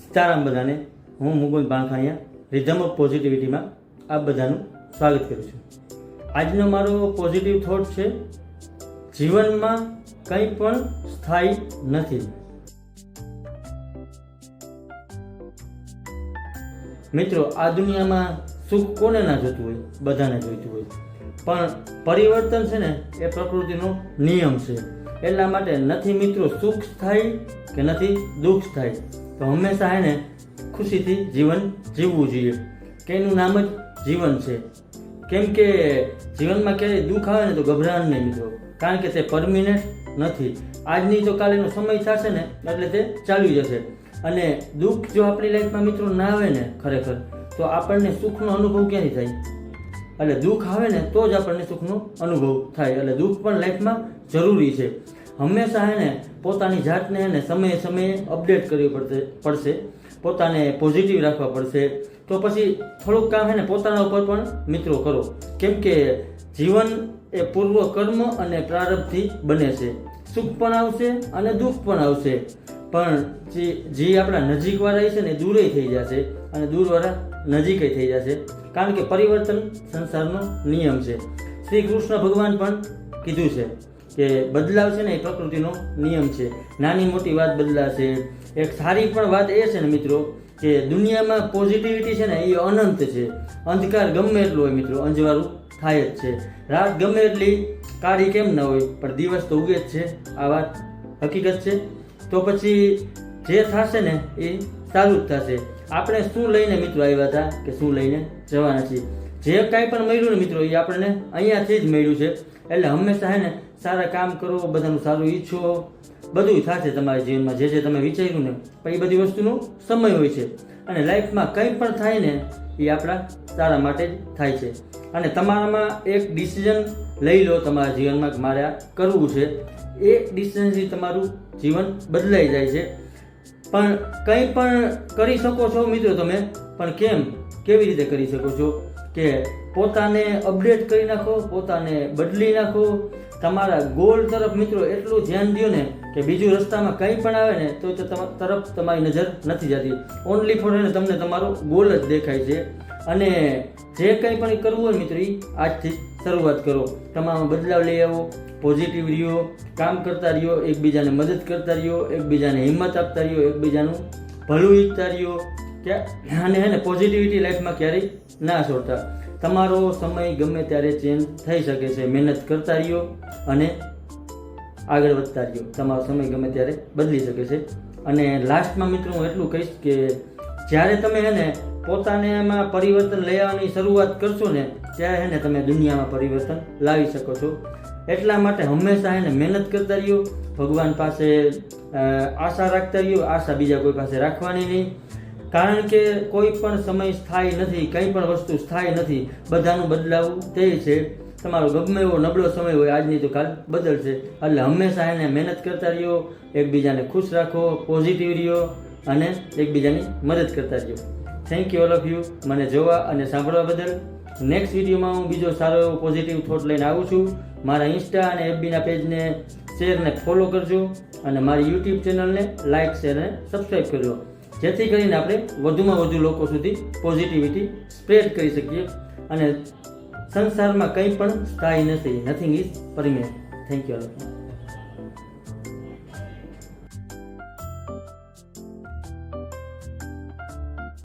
સીતારામ બધાને. હું Mukund બાણખાણીયા rhythm of પોઝિટિવિટીમાં આપ બધાનું સ્વાગત કરું છું. આજનો મારો પોઝિટિવ થોટ છે, જીવનમાં કંઈ પણ સ્થાયી નથી. મિત્રો, આ દુનિયામાં સુખ કોને ના જોતું હોય? બધાને જોઈતું હોય, પણ પરિવર્તન છે ને એ પ્રકૃતિનો નિયમ છે. એટલા માટે નથી મિત્રો સુખ સ્થાયી કે નથી દુઃખ સ્થાયી. તો હંમેશા એને ખુશીથી જીવન જીવવું જોઈએ, કે એનું નામ જ જીવન છે. કેમ કે જીવનમાં ક્યારેય દુઃખ આવે ને તો ગભરાણ નહીં મિત્રો, કારણ કે તે પરમિનન્ટ નથી. આજની તો કાલેનો સમય થશે ને એટલે તે ચાલી જશે. અને દુઃખ જો આપણી લાઈફમાં મિત્રો ના આવે ને ખરેખર, તો આપણને સુખનો અનુભવ ક્યાંથી થાય? એટલે દુઃખ આવે ને તો જ આપણને સુખનો અનુભવ થાય. એટલે દુઃખ પણ લાઈફમાં જરૂરી છે. હંમેશા એને પોતાની જાતને એને સમયે સમયે અપડેટ કરવી પડશે, પોતાને પોઝિટિવ રાખવા પડશે. તો પછી થોડુંક કામ છે ને પોતાના ઉપર પણ મિત્રો કરો. કેમ કે જીવન એ પૂર્વ કર્મ અને પ્રારબ્ધથી બને છે. સુખ પણ આવશે અને દુઃખ પણ આવશે, પણ જે આપણા નજીકવાળા છે ને દૂરે થઈ જશે અને દૂરવાળા નજીક થઈ જશે. કારણ કે પરિવર્તન સંસારનો નિયમ છે. શ્રી કૃષ્ણ ભગવાન પણ કીધું છે કે બદલાવ છે ને એ પ્રકૃતિનો નિયમ છે. નાની મોટી વાત બદલાશે. એક સારી પણ વાત એ છે ને મિત્રો કે દુનિયામાં પોઝિટિવિટી છે ને એ અનંત છે. અંધકાર ગમે એટલો હોય મિત્રો, અંજવાળું થાય જ છે. રાત ગમે એટલી કાળી કેમ ન હોય, પણ દિવસ તો ઉગે જ છે. આ વાત હકીકત છે. તો પછી જે થશે ને એ સારું જ થશે. આપણે શું લઈને મિત્રો આવ્યા હતા કે શું લઈને જવાના છીએ? જે કાંઈ પણ મળ્યું ને મિત્રો એ આપણને અહીંયાથી જ મળ્યું છે. એટલે હંમેશા હે ને સારા કામ કરો, બધાનું સારું ઈચ્છો, બધું થશે તમારા જીવનમાં. જે જે તમે વિચાર્યું ને, પણ એ બધી વસ્તુનો સમય હોય છે. અને લાઈફમાં કંઈ પણ થાય ને એ આપણા સારા માટે જ થાય છે. અને તમારામાં એક ડિસિઝન લઈ લો તમારા જીવનમાં કે મારે આ કરવું છે. એ ડિસિઝનથી તમારું જીવન બદલાઈ જાય છે. પણ કંઈ પણ કરી શકો છો મિત્રો તમે, પણ કેવી રીતે કરી શકો છો? કે પોતાને અપડેટ કરી નાખો, પોતાને બદલી નાખો. તમારા ગોલ તરફ મિત્રો એટલું ધ્યાન દો ને કે બીજું રસ્તામાં કંઈ પણ આવે ને તો તરફ તમારી નજર નથી જતી. ઓનલી ફોર એને તમને તમારો ગોલ જ દેખાય છે. અને જે કંઈ પણ કરવું હોય મિત્રો એ આજથી શરૂઆત કરો. તમારો બદલાવ લઈ આવો, પોઝિટિવ રહ્યો, કામ કરતા રહ્યો, એકબીજાને મદદ કરતા રહ્યો, એકબીજાને હિંમત આપતા રહ્યો, એકબીજાનું ભલું ઈચ્છતા રહ્યો. અને એને પોઝિટિવિટી લાઈફમાં ક્યારેય ના છોડતા. તમારો સમય ગમે ત્યારે ચેન્જ થઈ શકે છે. મહેનત કરતા રહ્યો અને આગળ વધતા રહ્યો. તમારો સમય ગમે ત્યારે બદલી શકે છે. અને લાસ્ટમાં મિત્રો હું એટલું કહીશ કે જ્યારે તમે એને પોતાને એમાં પરિવર્તન લઈ આવવાની શરૂઆત કરશો ને ત્યારે એને તમે દુનિયામાં પરિવર્તન લાવી શકો છો. એટલા માટે હંમેશા એને મહેનત કરતા રહ્યો, ભગવાન પાસે આશા રાખતા રહ્યો. આશા બીજા કોઈ પાસે રાખવાની નહીં. કારણ કે કોઈ પણ સમય સ્થાયી નથી, કંઈ પણ વસ્તુ સ્થાયી નથી. બધાનું બદલાવું તે છે. તમારો ગમે એવો નબળો સમય હોય, આજની તો કાલ બદલશે. એટલે હંમેશા એને મહેનત કરતા રહ્યો, એકબીજાને ખુશ રાખો, પોઝિટિવ રહ્યો અને એકબીજાની મદદ કરતા રહ્યો. Thank you all of you મને જોવા અને સાંભળવા બદલ. નેક્સ્ટ વિડીયોમાં હું બીજો સારો એવો પોઝિટિવ થોટ લઈને આવું છું. મારા ઇન્સ્ટા અને એફબીના પેજને શેર ને ફોલો કરજો અને મારી યુટ્યુબ ચેનલને લાઇક, શેર અને સબસ્ક્રાઈબ કરજો, જેથી કરીને આપણે વધુમાં વધુ લોકો સુધી પોઝિટિવિટી સ્પ્રેડ કરી શકીએ. અને સંસારમાં કંઈ પણ સ્થાયી નથી. Nothing is permanent. Thank you all.